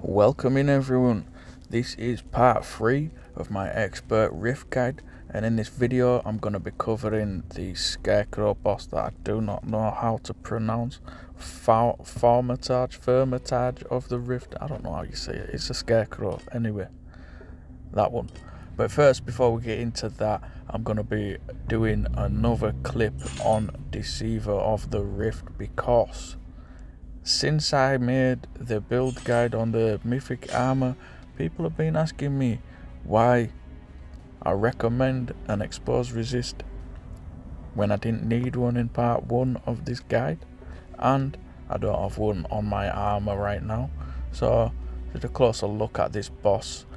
Welcome in everyone, this is part 3 of my expert rift guide, and in this video I'm going to be covering the scarecrow boss that I do not know how to pronounce. Formatage of the rift, I don't know how you say it, it's a scarecrow, anyway, that one. But first, before we get into that, I'm going to be doing another clip on Deceiver of the Rift, because since I made the build guide on the mythic armor, people have been asking me why I recommend an expose resist when I didn't need one in part 1 of this guide, and I don't have one on my armor right now. So just a closer look at this boss.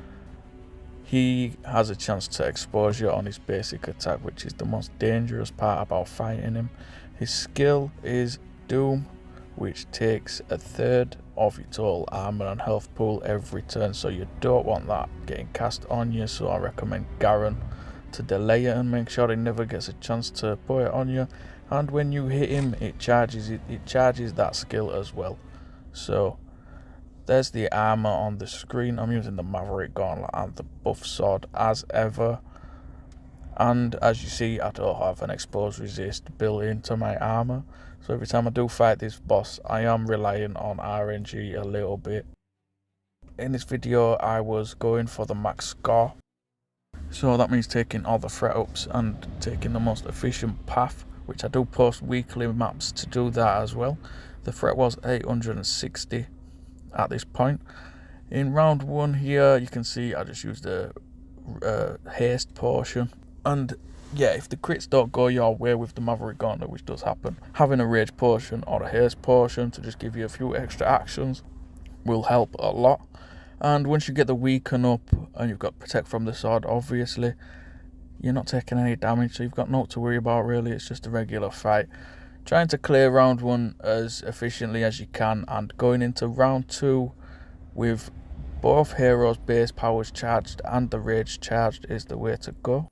He has a chance to expose you on his basic attack, which is the most dangerous part about fighting him. His skill is Doom, which takes a third of your total armor and health pool every turn, so you don't want that getting cast on you. So I recommend Karnon to delay it and make sure he never gets a chance to put it on you, and when you hit him it charges that skill as well. So there's the armor on the screen. I'm using the Maverick Gauntlet and the buff sword as ever, and as you see I don't have an expose resist built into my armor, so every time I do fight this boss I am relying on RNG a little bit. In this video I was going for the max score, so that means taking all the threat ups and taking the most efficient path, which I do post weekly maps to do that as well. The threat was 860 at this point. In round 1 here you can see I just used a haste potion, and yeah, if the crits don't go your way with the Maverick Gauntlet, which does happen, having a rage potion or a haste potion to just give you a few extra actions will help a lot. And once you get the weaken up and you've got protect from the sword, obviously you're not taking any damage, so you've got nothing to worry about really. It's just a regular fight, trying to clear round 1 as efficiently as you can, and going into round 2 with both heroes' base powers charged and the rage charged is the way to go.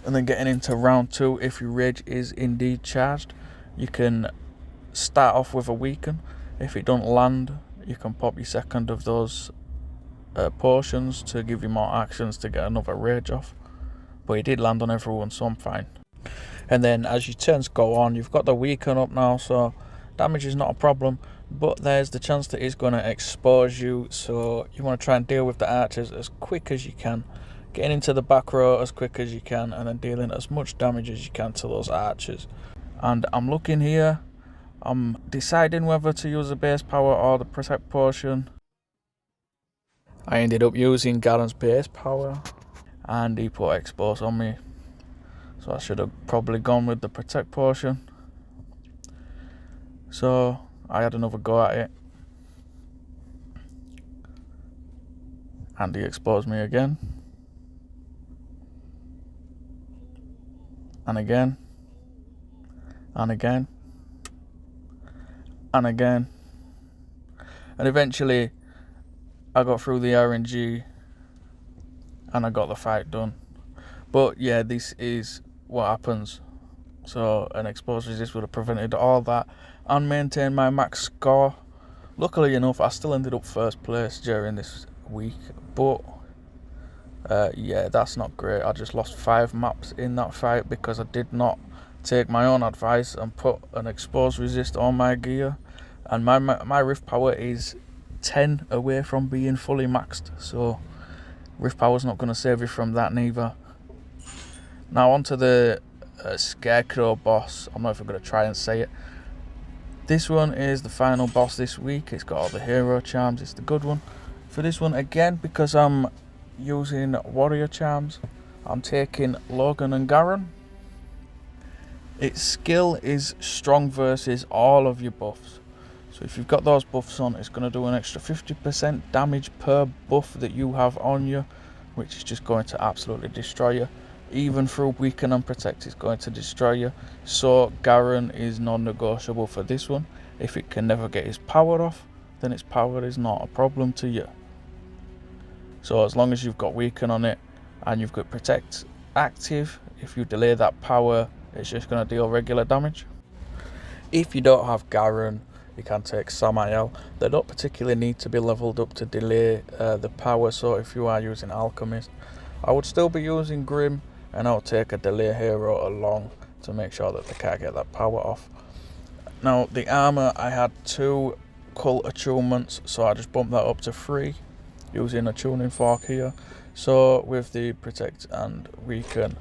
And then getting into round 2, if your rage is indeed charged, you can start off with a weaken. If it don't land, you can pop your second of those potions to give you more actions to get another rage off. But it did land on everyone, so I'm fine. And then as your turns go on, you've got the weaken up now, so damage is not a problem, but there's the chance that it's going to expose you, so you want to try and deal with the archers as quick as you can, getting into the back row as quick as you can, and then dealing as much damage as you can to those archers. And I'm looking here, I'm deciding whether to use the base power or the protect potion. I ended up using Karnon's base power, and he put expose on me, so I should have probably gone with the protect potion. So I had another go at it, and he exposed me again, and again, and again, and again, and eventually I got through the RNG and I got the fight done. But yeah, this is what happens. So an exposed resist would have prevented all that and maintained my max score. Luckily enough, I still ended up first place during this week, but yeah, that's not great. I just lost 5 maps in that fight because I did not take my own advice and put an exposed resist on my gear, and my rift power is 10 away from being fully maxed, so rift power's not going to save you from that neither. Now onto the scarecrow boss. I'm not even going to try and say it. This one is the final boss this week. It's got all the hero charms, it's the good one. For this one, again, because I'm using warrior charms, I'm taking Logan and Karnon. Its skill is strong versus all of your buffs, so if you've got those buffs on, it's going to do an extra 50% damage per buff that you have on you, which is just going to absolutely destroy you. Even through weaken and protect, it's going to destroy you. So Karnon is non-negotiable for this one. If it can never get his power off, then its power is not a problem to you. So as long as you've got weaken on it and you've got protect active, if you delay that power, it's just going to deal regular damage. If you don't have Karnon, You can take Samael. They don't particularly need to be leveled up to delay the power, so if you are using Alchemist, I would still be using Grim, and I'll take a delay hero along to make sure that they can't get that power off. Now the armor, I had 2 cult attunements, so I just bumped that up to 3 using a tuning fork here. So with the protect and weaken,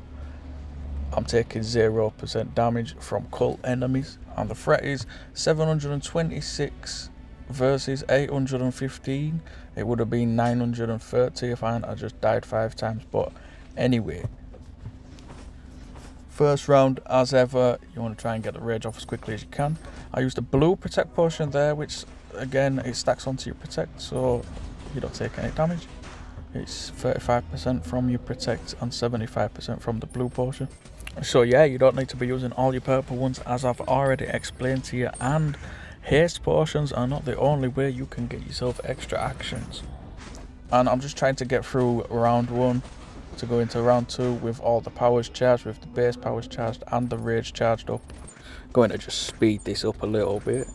I'm taking 0% damage from cult enemies, and the threat is 726 versus 815. It would have been 930 if I just died 5 times, but anyway. First round, as ever, you want to try and get the rage off as quickly as you can. I used a blue protect potion there, which again, it stacks onto your protect, so you don't take any damage. It's 35% from your protect and 75% from the blue potion. So yeah, you don't need to be using all your purple ones, as I've already explained to you, and haste potions are not the only way you can get yourself extra actions. And I'm just trying to get through round 1 to go into round 2 with all the powers charged, with the base powers charged and the rage charged up. Going to just speed this up a little bit.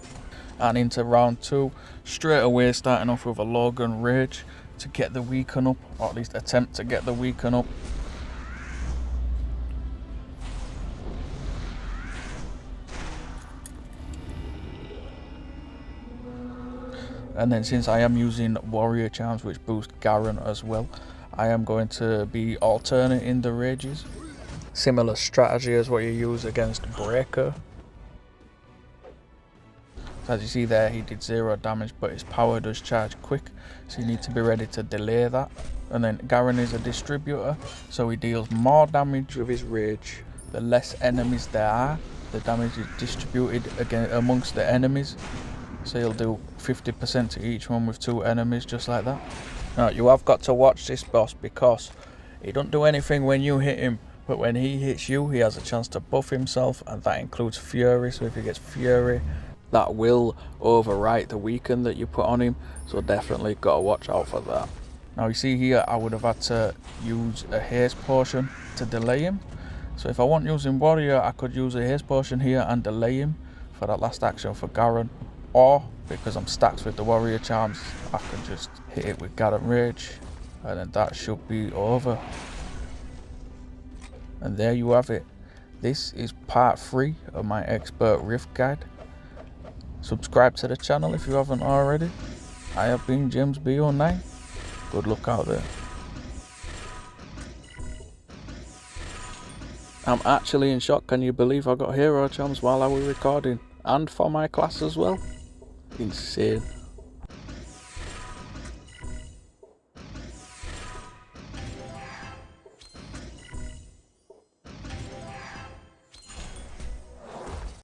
And into round 2, straight away starting off with a Logan rage to get the weaken up, or at least attempt to get the weaken up. And then since I am using warrior charms which boost Garen as well, I am going to be alternating the rages. Similar strategy as what you use against Breaker. So as you see there, he did 0 damage, but his power does charge quick, so you need to be ready to delay that. And then Garen is a distributor, so he deals more damage with his rage. The less enemies there are, the damage is distributed again amongst the enemies. So you'll do 50% to each one with 2 enemies, just like that. Now you have got to watch this boss, because he don't do anything when you hit him, but when he hits you, he has a chance to buff himself, and that includes Fury. So if he gets Fury, that will overwrite the weaken that you put on him, so definitely got to watch out for that. Now you see here, I would have had to use a haste potion to delay him. So if I want using warrior, I could use a haste potion here and delay him for that last action for Garen. Or, because I'm stacked with the warrior charms, I can just hit it with Garen Rage, and then that should be over. And there you have it. This is part 3 of my expert Rift guide. Subscribe to the channel if you haven't already. I have been Jamezb09. Good luck out there. I'm actually in shock. Can you believe I got hero charms while I was recording? And for my class as well? Insane.